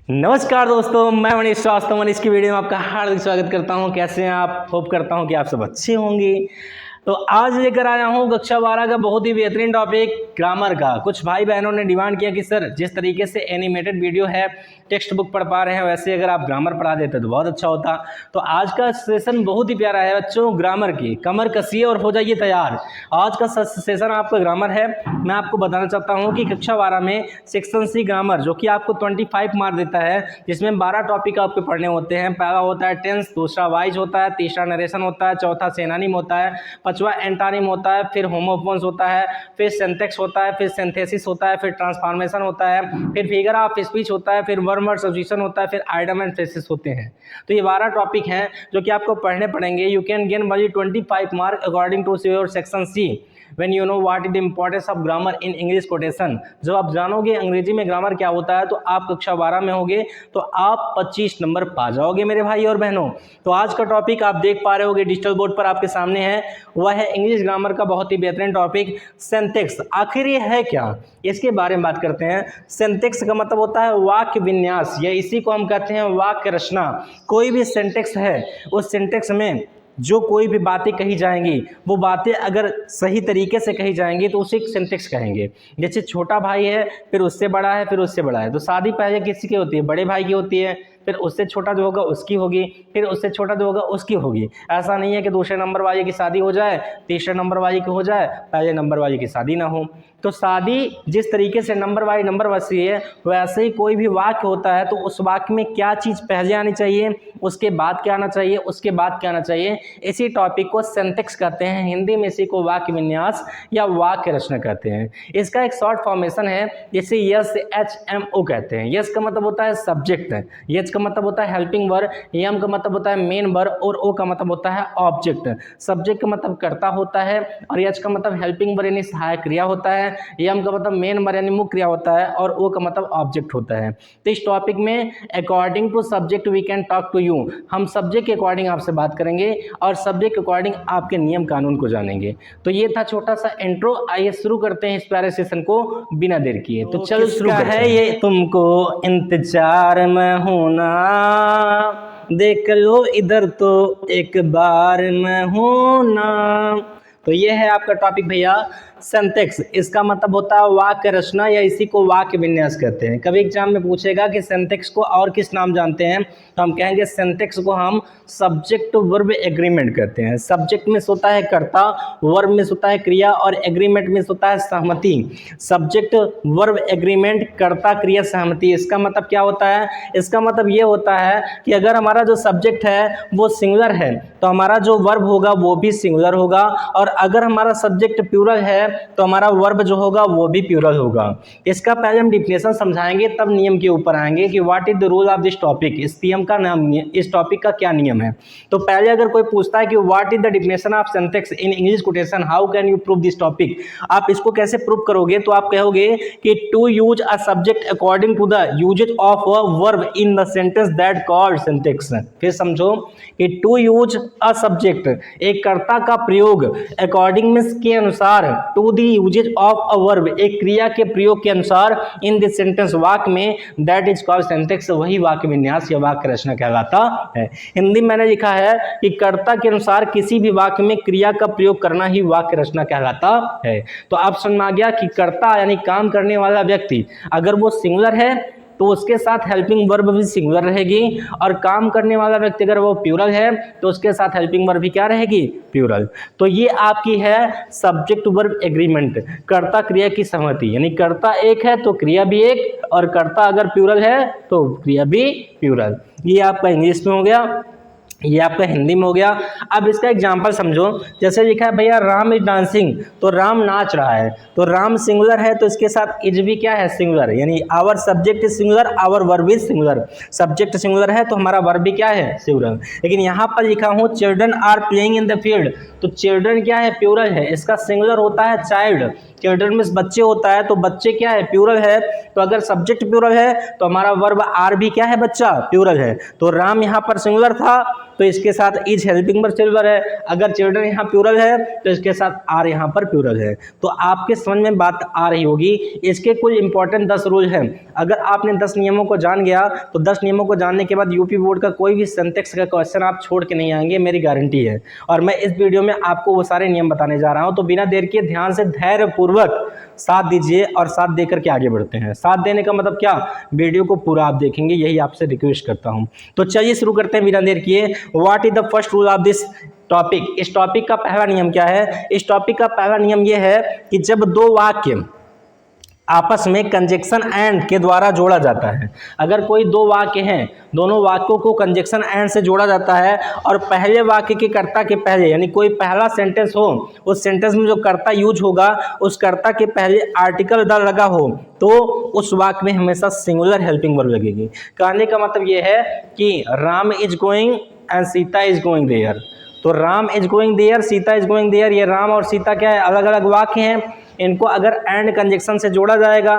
नमस्कार दोस्तों, मैं मनीष श्रीवास्तव। मनीष की वीडियो में आपका हार्दिक स्वागत करता हूं। कैसे हैं आप? होप करता हूं कि आप सब अच्छे होंगे। तो आज लेकर आया हूं कक्षा 12 का बहुत ही बेहतरीन टॉपिक ग्रामर का। कुछ भाई बहनों ने डिमांड किया कि सर जिस तरीके से एनिमेटेड वीडियो है, टेक्स्ट बुक पढ़ पा रहे हैं, वैसे अगर आप ग्रामर पढ़ा देते तो बहुत अच्छा होता। तो आज का सेशन बहुत ही प्यारा है बच्चों, ग्रामर की। कमर कसिए और हो जाइए तैयार। आज का सेशन आपका ग्रामर है। मैं आपको बताना चाहता हूँ कि कक्षा 12 में सेक्शन सी ग्रामर, जो कि आपको 25 मार्क देता है, जिसमें 12 टॉपिक आपके पढ़ने होते हैं। पहला होता है टेंस, दूसरा वाइज होता है, तीसरा नरेशन होता है, चौथा सेनानिम होता है, पांचवा एंटानिम होता है, फिर होमोफोन्स होता है, फिर सिंटैक्स होता है, फिर सिंथेसिस होता है, फिर ट्रांसफॉर्मेशन होता है, फिर फिगर ऑफ स्पीच होता है, फिर वर्ब वर्ड सब्स्टिट्यूशन होता है, फिर आइडम एंड फ्रेसेस होते हैं। तो ये 12 टॉपिक हैं जो कि आपको पढ़ने पड़ेंगे। You can gain value 25 mark according to your section C when you know what is the importance of grammar in English quotation। जब आप जानोगे अंग्रेजी में ग्रामर क्या होता है तो आप कक्षा 12 में होगे तो आप 25 नंबर पा जाओगे मेरे भाई और बहनों। तो आज का टॉपिक आप देख पा रहे होगे, डिजिटल बोर्ड पर आपके सामने है, वह है इंग्लिश ग्रामर का बहुत ही बेहतरीन टॉपिक सिंटैक्स। आखिर ये है क्या, इसके बारे में बात करते हैं। सिंटैक्स का मतलब होता है वाक्य विन्यास, या इसी को हम कहते हैं वाक्य रचना। कोई भी सिंटैक्स है, उस सिंटैक्स में जो कोई भी बातें कही जाएंगी, वो बातें अगर सही तरीके से कही जाएंगी तो उसे सिंटैक्स कहेंगे। जैसे छोटा भाई है, फिर उससे बड़ा है, फिर उससे बड़ा है, तो शादी पहले किसी की होती है? बड़े भाई की होती है। फिर उससे छोटा जो होगा उसकी होगी, फिर उससे छोटा जो होगा उसकी होगी। ऐसा नहीं है कि दूसरे नंबर वाले की शादी हो जाए, तीसरे नंबर वाले की हो जाए, पहले नंबर वाले की शादी ना हो। तो शादी जिस तरीके से नंबर वाई नंबर वैसी है, वैसे ही कोई भी वाक्य होता है तो उस वाक्य में क्या चीज़ पहले आनी चाहिए, उसके बाद क्या आना चाहिए, उसके बाद क्या आना चाहिए, इसी टॉपिक को सिंटैक्स कहते हैं। हिंदी में इसी को वाक्य विन्यास या वाक्य रचना कहते हैं। इसका एक शॉर्ट फॉर्मेशन है, जिसे SHMO कहते हैं। यस का मतलब होता है सब्जेक्ट, एच का मतलब होता है हेल्पिंग वर्ब, एम का मतलब होता है मेन वर्ब, और ओ का मतलब होता है ऑब्जेक्ट। सब्जेक्ट का मतलब कर्ता होता है, और एच का मतलब हेल्पिंग वर्ब यानी सहायक क्रिया होता है, एम का मतलब मेन वर्ब यानी मुख्य क्रिया होता है, और ओ का मतलब ऑब्जेक्ट होता है। तो इस टॉपिक में according to subject we can talk to you, हम सब्जेक्ट के अकॉर्डिंग आपसे बात करेंगे और सब्जेक्ट के अकॉर्डिंग आपके नियम कानून को जानेंगे। तो ये था छोटा सा इंट्रो। आइए शुरू करते हैं इस प्यारे सेशन को बिना देर किए। तो चलो शुरू करते हैं। ये तुमको इंतजार में होना, देख लो इधर तो एक बार में होना। तो ये है आपका टॉपिक भैया सिंटैक्स। इसका मतलब होता है वाक्य रचना, या इसी को वाक्य विन्यास कहते हैं। कभी एग्जाम में पूछेगा कि सिंटैक्स को और किस नाम जानते हैं, तो हम कहेंगे सिंटैक्स को हम सब्जेक्ट वर्ब एग्रीमेंट कहते हैं। सब्जेक्ट में होता है कर्ता, वर्ब में होता है क्रिया, और एग्रीमेंट में होता है सहमति। सब्जेक्ट वर्ब एग्रीमेंट, कर्ता क्रिया सहमति। इसका मतलब क्या होता है? इसका मतलब ये होता है कि अगर हमारा जो सब्जेक्ट है वो सिंगुलर है तो हमारा जो वर्ब होगा वो भी सिंगुलर होगा, और अगर हमारा सब्जेक्ट प्लूरल है तो हमारा वर्ब जो होगा वो भी प्लूरल होगा। इसका पहले हम डिफिनेशन समझाएंगे, तब नियम के ऊपर आएंगे कि what is the rule of this topic. इस नियम का नाम, इस टॉपिक का क्या नियम है। तो पहले अगर कोई पूछता है कि what is the definition of syntax in English quotation, how can you prove this topic, आप इसको कैसे प्रूव करोगे? तो आप कहोगे कि to use a subject according to the usage of a verb in the sentence that called syntax. फिर समझो कि टू यूज अ सब्जेक्ट, एक कर्ता का प्रयोग, अकॉर्डिंग मींस के अनुसार, to the usage of a verb, एक क्रिया के प्रयोग के अनुसार, इन दिस सेंटेंस वाक्य में, दैट इज कॉल्ड सिंटैक्स, वही वाक्य विन्यास या वाक्य रचना कहलाता है। हिंदी में मैंने लिखा है कि कर्ता के अनुसार किसी भी वाक्य में क्रिया का प्रयोग करना ही वाक्य रचना कहलाता है। तो आप समझ में आ गया कि कर्ता यानी काम करने वाला व्यक्ति अगर वो सिंगुलर है तो उसके साथ हेल्पिंग वर्ब भी सिंगुलर रहेगी, और काम करने वाला व्यक्ति अगर वो प्लूरल है तो उसके साथ हेल्पिंग वर्ब भी क्या रहेगी? प्लूरल। तो ये आपकी है सब्जेक्ट वर्ब एग्रीमेंट, कर्ता क्रिया की सहमति। यानी कर्ता एक है तो क्रिया भी एक, और कर्ता अगर प्लूरल है तो क्रिया भी प्लूरल। ये आपका इंग्लिश में हो गया, ये आपका हिंदी में हो गया। अब इसका एग्जांपल समझो। जैसे लिखा है भैया राम इज डांसिंग, तो राम नाच रहा है, तो राम सिंगुलर है तो इसके साथ इज भी क्या है? सिंगुलर। यानी our subject is singular, our verb is singular. Subject singular है तो हमारा वर्ब भी क्या है? सिंगुलर। लेकिन यहाँ पर लिखा हूँ children are playing in the field, तो चिल्ड्रन क्या है? प्लूरल है, इसका सिंगुलर होता है चाइल्ड। चिल्ड्रन में बच्चे होता है तो बच्चे क्या है? प्लूरल है। तो अगर सब्जेक्ट प्लूरल है तो हमारा वर्ब आर भी क्या है? बच्चा, प्लूरल है। तो राम यहाँ पर सिंगुलर था तो इसके साथ इज हेल्पिंग वर्ब सिंगुलर है, अगर चिल्ड्रन यहाँ प्लूरल है तो इसके साथ आर यहाँ पर प्लूरल है। तो आपके समझ में बात आ रही होगी। इसके कुछ इंपॉर्टेंट 10 रूल हैं। अगर आपने 10 नियमों को जान गया तो 10 नियमों को जानने के बाद यूपी बोर्ड का कोई भी सिंटैक्स का क्वेश्चन आप छोड़ के नहीं आएंगे, मेरी गारंटी है। और मैं इस वीडियो में आपको वो सारे नियम बताने जा रहा हूं, तो बिना देर के ध्यान से धैर्यपूर्वक साथ दीजिए और साथ देकर के आगे बढ़ते हैं। साथ देने का मतलब क्या, वीडियो को पूरा आप देखेंगे, यही आपसे रिक्वेस्ट करता हूं। तो चलिए शुरू करते हैं बिना देर किए। What is the first rule of this topic. इस टॉपिक का पहला नियम क्या है? इस टॉपिक का पहला नियम यह है कि जब दो वाक्य आपस में कंजक्शन एंड के द्वारा जोड़ा जाता है, अगर कोई दो वाक्य हैं, दोनों वाक्यों को कंजक्शन एंड से जोड़ा जाता है और पहले वाक्य के कर्ता के पहले, यानी कोई पहला सेंटेंस हो, उस सेंटेंस में जो कर्ता यूज होगा उस कर्ता के पहले आर्टिकल द लगा हो, तो उस वाक्य में हमेशा सिंगुलर हेल्पिंग वर्ब लगेगी। कहने का मतलब यह है कि Ram is going and Sita is going there. तो Ram is going there, Sita is going there, ये राम और सीता क्या है, अलग अलग वाक्य हैं। इनको अगर एंड कंजक्शन से जोड़ा जाएगा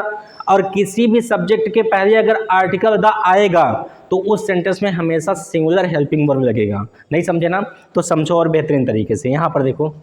और किसी भी सब्जेक्ट के पहले अगर आर्टिकल द आएगा तो उस सेंटेंस में हमेशा सिंगुलर हेल्पिंग वर्ब लगेगा। नहीं समझे ना? तो समझो और बेहतरीन तरीके से। यहाँ पर देखो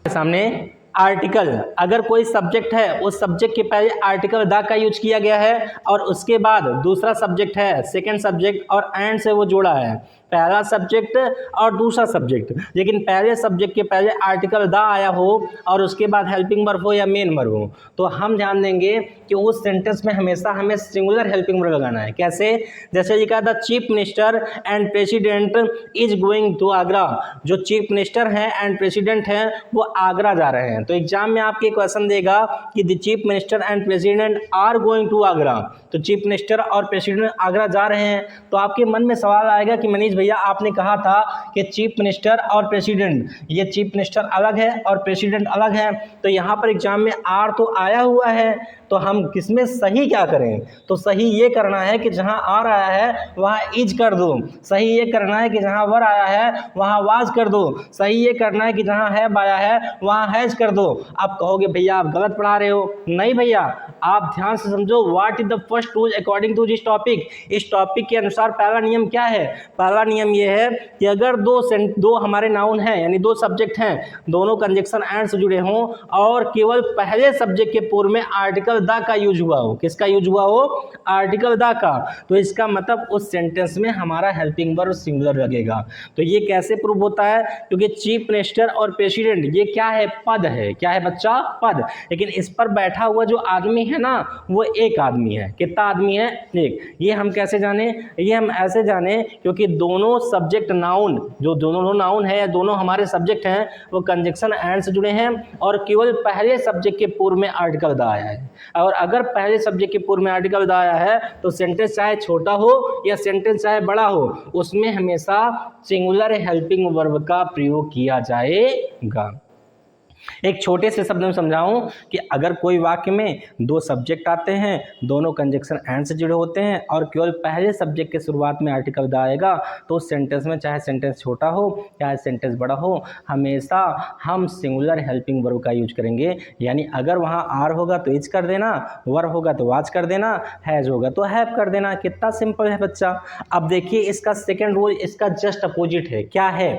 सामने आर्टिकल, अगर कोई सब्जेक्ट है उस सब्जेक्ट के पहले आर्टिकल द का यूज किया गया है और उसके बाद दूसरा सब्जेक्ट है, सेकंड सब्जेक्ट, और एंड से वो जोड़ा है, पहला सब्जेक्ट और दूसरा सब्जेक्ट, लेकिन पहले सब्जेक्ट के पहले आर्टिकल द आया हो और उसके बाद हेल्पिंग वर्ब हो या मेन वर्ब हो, तो हम ध्यान देंगे कि उस सेंटेंस में हमेशा हमें सिंगुलर हेल्पिंग वर्ब लगाना है। कैसे? जैसे लिखा था the minister and president is going to Agra. जो चीफ मिनिस्टर हैं एंड प्रेसिडेंट हैं वो आगरा जा रहे हैं। तो एग्जाम में आपके क्वेश्चन देगा कि the chief minister and president are going to Agra. तो चीफ मिनिस्टर और प्रेसिडेंट आगरा जा रहे हैं, तो आपके मन में सवाल आएगा कि मनीष भैया आपने कहा था कि चीफ मिनिस्टर और प्रेसिडेंट, ये चीफ मिनिस्टर अलग है और प्रेसिडेंट अलग है, तो यहाँ पर एग्जाम में आर तो आया हुआ है, तो हम किसमें सही क्या करें? तो सही ये करना है कि जहाँ आर आया है वहाँ इज कर दो, सही ये करना है कि जहाँ वर आया है वहाँ वाज कर दो, सही ये करना है कि जहाँ हैव आया है वहाँ हैज कर दो। आप कहोगे भैया आप गलत पढ़ा रहे हो। नहीं भैया, आप ध्यान से समझो। What is the first rule according to this topic. इस टॉपिक के अनुसार पहला नियम क्या है? पहला नियम ये है कि अगर दो हमारे नाउन हैं, यानी दो सब्जेक्ट हैं, दोनों कंजक्शन एंड से जुड़े हों और केवल पहले सब्जेक्ट के पूर्व में आर्टिकल द का यूज हुआ हो। किसका यूज हुआ हो? आर्टिकल द का। तो इसका मतलब उस सेंटेंस में हमारा हेल्पिंग वर्ब सिंगुलर लगेगा। तो ये कैसे प्रूव होता है? क्योंकि चीफ मिनिस्टर और प्रेसिडेंट ये क्या है? पद है। क्या है बच्चा? पद। लेकिन इस पर बैठा हुआ जो आदमी है ना, वो एक आदमी है। कितना आदमी है? एक। ये हम कैसे जाने? ये हम ऐसे जाने क्योंकि दोनों सब्जेक्ट नाउन, जो दोनों नाउन है या दोनों हमारे सब्जेक्ट हैं, वो कंजक्शन एंड से जुड़े हैं और केवल पहले सब्जेक्ट के पूर्व में आर्टिकल द आया है। और अगर पहले सब्जेक्ट के पूर्व में आर्टिकल द आया है तो सेंटेंस चाहे छोटा हो या सेंटेंस चाहे बड़ा हो, उसमें हमेशा सिंगुलर हेल्पिंग वर्ब का प्रयोग किया जाएगा। एक छोटे से शब्द में समझाऊं कि अगर कोई वाक्य में दो सब्जेक्ट आते हैं, दोनों कंजक्शन एंड से जुड़े होते हैं और केवल पहले सब्जेक्ट के शुरुआत में आर्टिकल द आएगा, तो उस सेंटेंस में चाहे सेंटेंस छोटा हो चाहे सेंटेंस बड़ा हो, हमेशा हम सिंगुलर हेल्पिंग वर्ब का यूज करेंगे। यानी अगर वहाँ आर होगा तो इज कर देना, वर होगा तो वाज कर देना, हैज होगा तो हैव कर देना। कितना सिंपल है बच्चा। अब देखिए इसका सेकेंड रूल इसका जस्ट अपोजिट है। क्या है?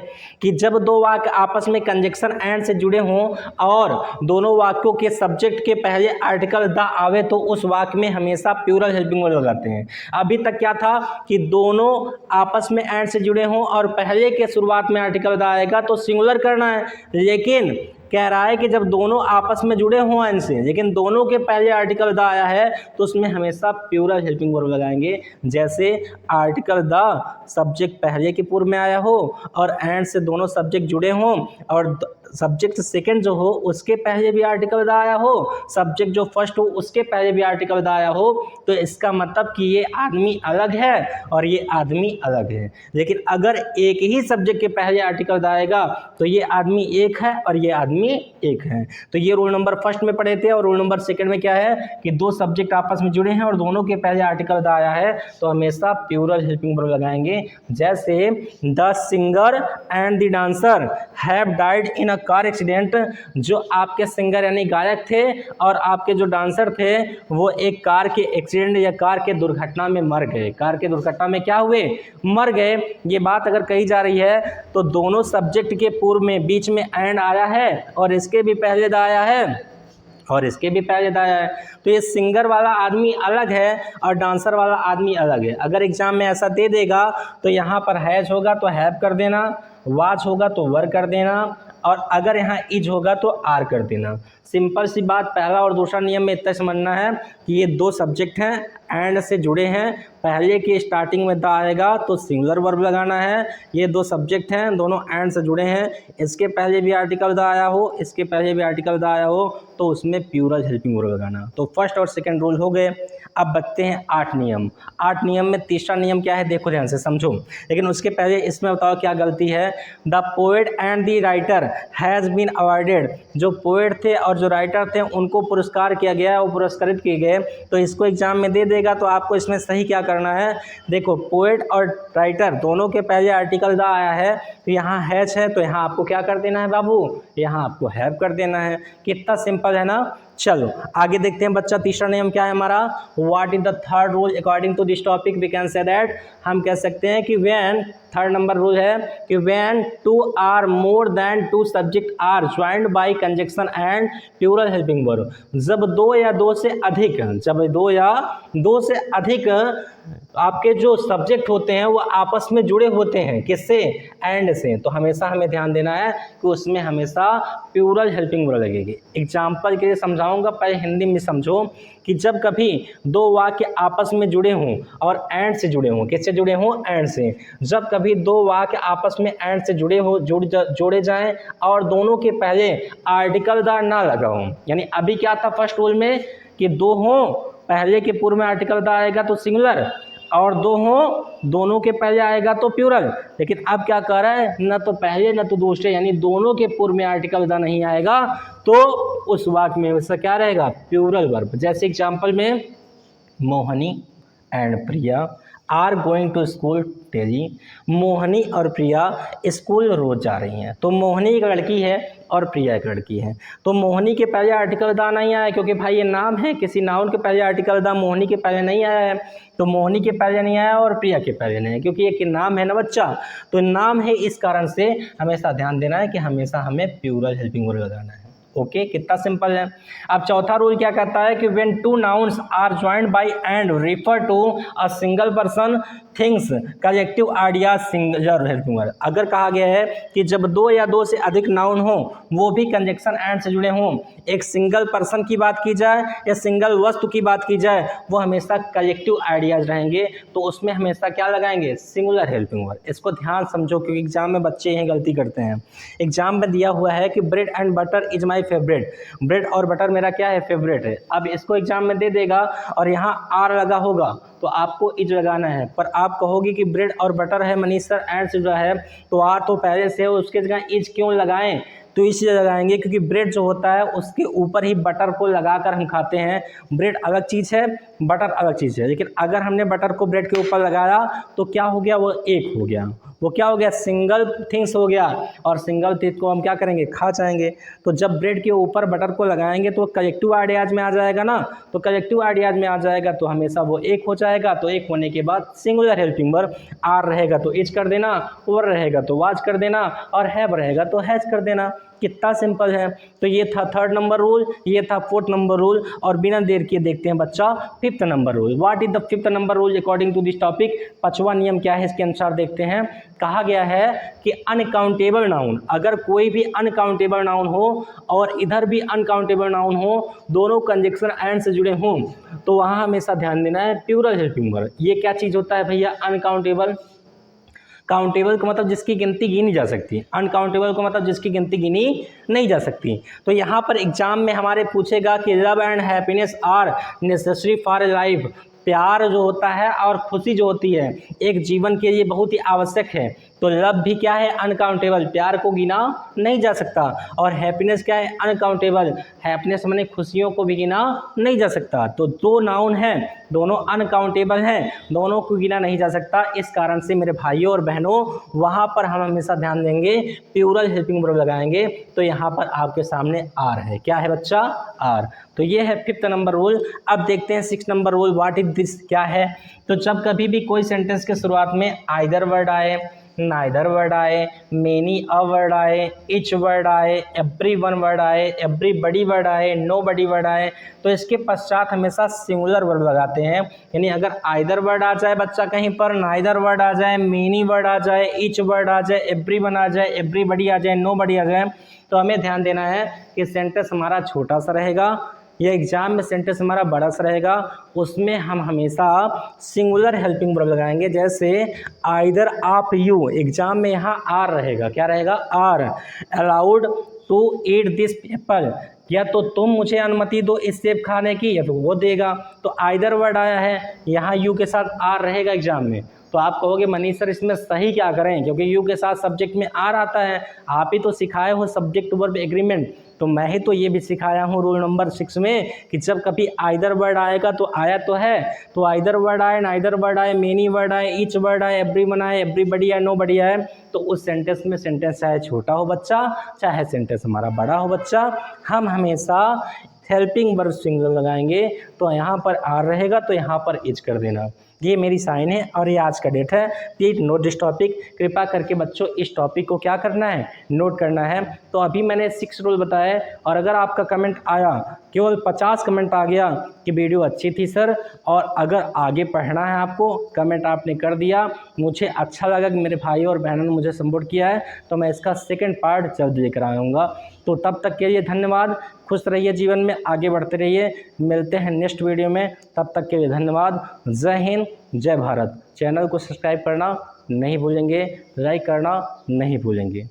कि जब दो वाक्य आपस में कंजक्शन एंड से जुड़े हों और दोनों वाक्यों के सब्जेक्ट के पहले आर्टिकल द आवे, तो उस वाक्य में हमेशा प्लूरल हेल्पिंग वर्ब लगाते हैं। अभी तक क्या था कि दोनों आपस में एंड से जुड़े हों और पहले के शुरुआत में आर्टिकल द आएगा तो सिंगुलर करना है, लेकिन कह रहा है कि जब दोनों आपस में जुड़े हों एंड से, लेकिन दोनों के पहले आर्टिकल द आया है तो उसमें हमेशा प्लूरल हेल्पिंग वर्ब लगाएंगे। जैसे आर्टिकल द सब्जेक्ट पहले के पूर्व में आया हो और एंड से दोनों सब्जेक्ट जुड़े हों और सब्जेक्ट सेकंड जो हो उसके पहले भी आर्टिकल द आया हो, सब्जेक्ट जो फर्स्ट हो उसके पहले भी आर्टिकल द आया हो, तो इसका मतलब कि ये आदमी अलग है और ये आदमी अलग है। लेकिन अगर एक ही सब्जेक्ट के पहले आर्टिकल द आएगा तो ये आदमी एक है और ये आदमी आदमी एक हैं। तो ये रूल नंबर फर्स्ट में पढ़े थे। और रूल नंबर सेकंड में क्या है कि दो सब्जेक्ट आपस में जुड़े हैं और दोनों के पहले आर्टिकल द आया है तो हमेशा प्लूरल हेल्पिंग वर्ब लगाएंगे। जैसे the singer and the dancer have died in a car accident, जो आपके सिंगर यानी गायक थे और आपके जो डांसर थे वो एक कार के एक्सीडेंट या कार के दुर्घटना में मर गए। कार के दुर्घटना में क्या हुए, मर गए। ये बात अगर कही जा रही है तो दोनों सब्जेक्ट के पूर्व में बीच में एंड आया है और इसके भी पहले द आया है और इसके भी पहले द आया है। तो ये सिंगर वाला आदमी अलग है और डांसर वाला आदमी अलग है। अगर एग्जाम में ऐसा दे देगा तो यहाँ पर हैज होगा तो हैव कर देना, वाज होगा तो वर कर देना और अगर यहाँ इज होगा तो आर कर देना। सिंपल सी बात। पहला और दूसरा नियम में इतना समझना है कि ये दो सब्जेक्ट हैं, एंड से जुड़े हैं, पहले की स्टार्टिंग में द आएगा तो सिंगुलर वर्ब लगाना है। ये दो सब्जेक्ट हैं, दोनों एंड से जुड़े हैं, इसके पहले भी आर्टिकल द आया हो, इसके पहले भी आर्टिकल द आया हो तो उसमें प्लूरल हेल्पिंग वर्ब लगाना। तो फर्स्ट और सेकंड रूल हो गए। अब बचते हैं 8 नियम। 8 नियम में तीसरा नियम क्या है देखो ध्यान से समझो, लेकिन उसके पहले इसमें बताओ क्या गलती है। The poet and the writer has been awarded, जो पोएट थे और जो राइटर थे उनको पुरस्कार किया गया, वो पुरस्कृत किए गए। तो इसको एग्जाम में दे देगा तो आपको इसमें सही क्या करना है। देखो पोएट और राइटर दोनों के पहले आर्टिकल द आया है तो यहाँ हैज है तो यहाँ आपको क्या कर देना है बाबू, यहाँ आपको हैव कर देना है। कितना सिंपल है ना। चलो आगे देखते हैं बच्चा। तीसरा नियम क्या है हमारा, what is the third rule according to this topic. We can say that, हम कह सकते हैं कि व्हेन, थर्ड नंबर रूल है कि when two are more than two subject are joined by conjunction and plural helping verb, जब दो या दो से अधिक, जब दो या दो से अधिक आपके जो सब्जेक्ट होते हैं वो आपस में जुड़े होते हैं, किससे, एंड से, तो हमेशा हमें ध्यान देना है कि उसमें हमेशा प्लूरल हेल्पिंग वर्ब लगेगी। एग्जाम्पल के लिए समझाऊंगा, पहले हिंदी में समझो कि जब कभी दो वाक्य आपस में जुड़े हों और एंड से जुड़े हों, किससे जुड़े हों, एंड से, जब कभी दो वाक्य आपस में एंड से जुड़े हो जोड़े जाएं और दोनों के पहले आर्टिकल द ना लगा हो, यानी अभी क्या था फर्स्ट रूल में कि दो हों, पहले के पूर्व में आर्टिकल द आएगा तो सिंगुलर, और दो हों दोनों के पहले आएगा तो प्लूरल। लेकिन अब क्या कर रहा है, न तो पहले न तो दूसरे, यानी दोनों के पूर्व में आर्टिकल द नहीं आएगा तो उस वाक्य में वैसा क्या रहेगा, प्लूरल वर्ब। जैसे एग्जाम्पल में Mohini and Priya are going to school daily, Mohini और प्रिया स्कूल रोज जा रही हैं। तो मोहनी एक लड़की है और प्रिया एक लड़की है। तो मोहनी के पहले आर्टिकल द नहीं आया क्योंकि भाई ये नाम है, किसी नाउन के पहले आर्टिकल द मोहनी के पहले नहीं आया है, तो मोहनी के पहले नहीं आया और प्रिया के पहले नहीं है क्योंकि एक नाम है ना बच्चा, तो नाम है, इस कारण से हमेशा ध्यान देना है कि हमेशा हमें प्लूरल हेल्पिंग वर्ब लगाना है। ओके, कितना सिंपल है। अब चौथा रूल क्या कहता है कि when two nouns are joined by and refer to a single person things collective ideas singular helping verb. अगर कहा गया है कि जब दो या दो से अधिक नाउन हो वो भी कंजक्शन एंड से जुड़े हों, एक सिंगल पर्सन की बात की जाए या सिंगल वस्तु की बात की जाए, वो हमेशा कलेक्टिव आइडियाज रहेंगे, तो उसमें हमेशा क्या लगाएंगे, सिंगुलर हेल्पिंग वर्ब। इसको ध्यान समझो क्योंकि एग्जाम में बच्चे यही गलती करते हैं। एग्जाम में दिया हुआ है कि bread and butter is my favourite, bread और बटर मेरा क्या है, फेवरेट है। अब इसको एग्जाम में दे देगा और यहाँ आर लगा होगा तो आपको इज लगाना है, पर आप कहोगे कि ब्रेड और बटर है मनीष सर एंड से जो है तो आर तो पहले से, उसके जगह इज क्यों लगाएं, तो इसलिए लगाएंगे क्योंकि ब्रेड जो होता है उसके ऊपर ही बटर को लगाकर हम खाते हैं। ब्रेड अलग चीज़ है, बटर अलग चीज़ है, लेकिन अगर हमने बटर को ब्रेड के ऊपर लगाया तो क्या हो गया, वो एक हो गया, वो क्या हो गया, सिंगल थिंग्स हो गया, और सिंगल थिंग को हम क्या करेंगे, खा जाएंगे। तो जब ब्रेड के ऊपर बटर को लगाएंगे तो कलेक्टिव आइडियाज में आ जाएगा ना, तो कलेक्टिव आइडियाज में आ जाएगा तो हमेशा वो एक हो जाएगा। तो एक होने के बाद सिंगुलर हेल्पिंग वर्ब, आर रहेगा तो इज कर देना, वर रहेगा तो वाज कर देना, और हैव रहेगा तो हैज कर देना। कितना सिंपल है। तो ये था थर्ड नंबर रूल, ये था फोर्थ नंबर रूल, और बिना देर किए देखते हैं बच्चा fifth number rule. What is the fifth number rule according to this topic. पांचवा नियम क्या है इसके अनुसार देखते हैं। कहा गया है कि अनकाउंटेबल नाउन, अगर कोई भी अनकाउंटेबल नाउन हो और इधर भी अनकाउंटेबल नाउन हो, दोनों कंजक्शन एंड से जुड़े हों, तो वहाँ हमेशा ध्यान देना है प्लूरल हेल्पिंग वर्ब। ये क्या चीज़ होता है भैया, अनकाउंटेबल। काउंटेबल का मतलब जिसकी गिनती गिनी जा सकती, अनकाउंटेबल का मतलब जिसकी गिनती गिनी नहीं जा सकती। तो यहाँ पर एग्जाम में हमारे पूछेगा कि love and happiness are necessary for life, प्यार जो होता है और खुशी जो होती है एक जीवन के लिए बहुत ही आवश्यक है। तो लव भी क्या है, अनकाउंटेबल, प्यार को गिना नहीं जा सकता। और हैप्पीनेस क्या है, अनकाउंटेबल, हैप्पीनेस माने खुशियों को भी गिना नहीं जा सकता। तो दो नाउन हैं, दोनों अनकाउंटेबल हैं, दोनों को गिना नहीं जा सकता। इस कारण से मेरे भाइयों और बहनों वहाँ पर हम हमेशा ध्यान देंगे, प्लूरल हेल्पिंग वर्ब लगाएंगे। तो यहाँ पर आपके सामने आर है, क्या है बच्चा, आर। तो ये है 5th नंबर रूल। अब देखते हैं 6th number rule, what is this, क्या है। तो जब कभी भी कोई सेंटेंस के शुरुआत में आइदर वर्ड आए, नाइदर वर्ड आए, मेनी अ वर्ड आए, इच वर्ड आए, एवरी वन वर्ड आए, एवरीबडी वर्ड आए, नो बडी वर्ड आए, तो इसके पश्चात हमेशा सिंगुलर वर्ड लगाते हैं। यानी अगर आइदर वर्ड आ जाए बच्चा कहीं पर, नाइदर वर्ड आ जाए, मेनी वर्ड आ जाए, इच वर्ड आ जाए, एवरी वन आ जाए, एवरीबडी आ जाए, नो बडी आ जाए, तो हमें ध्यान देना है कि सेंटेंस हमारा छोटा सा रहेगा या एग्जाम में सेंटेंस हमारा बड़ा सा रहेगा, उसमें हम हमेशा सिंगुलर हेल्पिंग वर्ब लगाएंगे। जैसे आइदर आप यू, एग्जाम में यहाँ आर रहेगा, क्या रहेगा, are. Allowed to eat this apple, या तो तुम मुझे अनुमति दो इस सेब खाने की, या तो वो देगा। तो आइदर वर्ड आया है, यहाँ यू के साथ आर रहेगा एग्जाम में। तो आप कहोगे मनीष सर इसमें सही क्या करें, क्योंकि यू के साथ सब्जेक्ट में आर आता है। आप ही तो सिखाए हो सब्जेक्ट वर्ब एग्रीमेंट, तो मैं ही तो ये भी सिखाया हूँ रूल नंबर 6 में कि जब कभी आइदर वर्ड आएगा तो आया तो है, तो आइदर वर्ड आए, नाइदर वर्ड आए, मेनी वर्ड आए, ईच वर्ड आए, एवरीवन आए, एवरीबडी आए, नो बडी आए, तो उस सेंटेंस में सेंटेंस चाहे छोटा हो बच्चा, चाहे सेंटेंस हमारा बड़ा हो बच्चा, हम हमेशा हेल्पिंग वर्ब सिंगुलर लगाएंगे। तो यहाँ पर आर रहेगा तो यहाँ पर इच कर देना। ये मेरी साइन है और ये आज का डेट है। प्लीज नोट दिस टॉपिक, कृपया करके बच्चों इस टॉपिक को क्या करना है, नोट करना है। तो अभी मैंने 6 रूल बताए, और अगर आपका कमेंट आया, केवल 50 कमेंट आ गया कि वीडियो अच्छी थी सर, और अगर आगे पढ़ना है आपको, कमेंट आपने कर दिया, मुझे अच्छा लगा कि मेरे भाई और बहनों ने मुझे सपोर्ट किया है, तो मैं इसका सेकंड पार्ट जल्द लेकर आऊँगा। तो तब तक के लिए धन्यवाद, खुश रहिए, जीवन में आगे बढ़ते रहिए, मिलते हैं नेक्स्ट वीडियो में, तब तक के लिए धन्यवाद। जय हिंद, जय भारत। चैनल को सब्सक्राइब करना नहीं भूलेंगे, लाइक करना नहीं भूलेंगे।